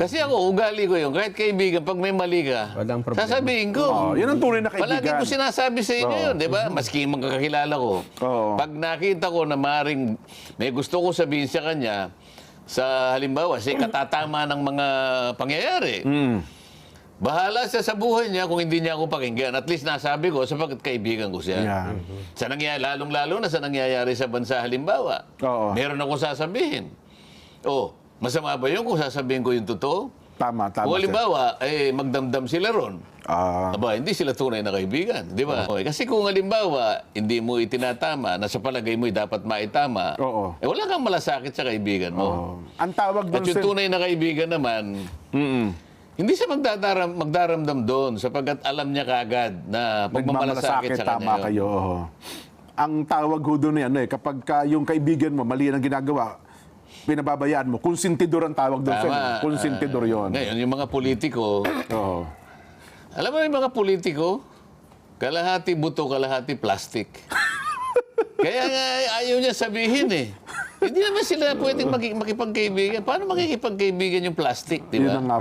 Kasi ako, ugali ko yun. Kahit kaibigan, pag may mali ka, Walang problema. sasabihin ko. Yun ang tunay na kaibigan. Palagi ko sinasabi sa inyo yun, di ba? Maski magkakilala ko. Oo. Pag nakita ko na maring may gusto ko sabihin sa kanya, sa halimbawa, sa katatama ng mga pangyayari, bahala siya sa buhay niya kung hindi niya ako pakinggan. At least nasabi ko sapagkat kaibigan ko siya. Yeah. Sa nangyayari, lalong-lalo na sa nangyayari sa bansa halimbawa. Oo. Meron ako sasabihin. Masama ba yun kung sasabihin ko yung totoo? Tama. Kung halimbawa, magdamdam sila ron. Ah. Aba, hindi sila tunay na kaibigan, di ba? Okay. Kasi kung halimbawa, hindi mo itinatama, na sa palagay mo dapat maitama, Oo. wala kang malasakit sa kaibigan mo. Ang tawag At doon yung tunay na kaibigan naman, hindi siya magdaramdam doon sapagkat alam niya kagad na pagmamalasakit sa tama kanya yun. kayo. Oo. Ang tawag ho doon yan, kapag yung kaibigan mo, mali ang ginagawa, pinababayaan mo. Konsentidor ang tawag doon. Tama. Konsentidor yun. Ngayon, yung mga politiko, Oo. alam mo yung mga politiko, kalahati buto, kalahati plastic. Kaya nga ayaw niya sabihin eh. Hindi naman sila pwedeng makipagkaibigan. Paano makikipagkaibigan yung plastic, di Yun ba? ang nga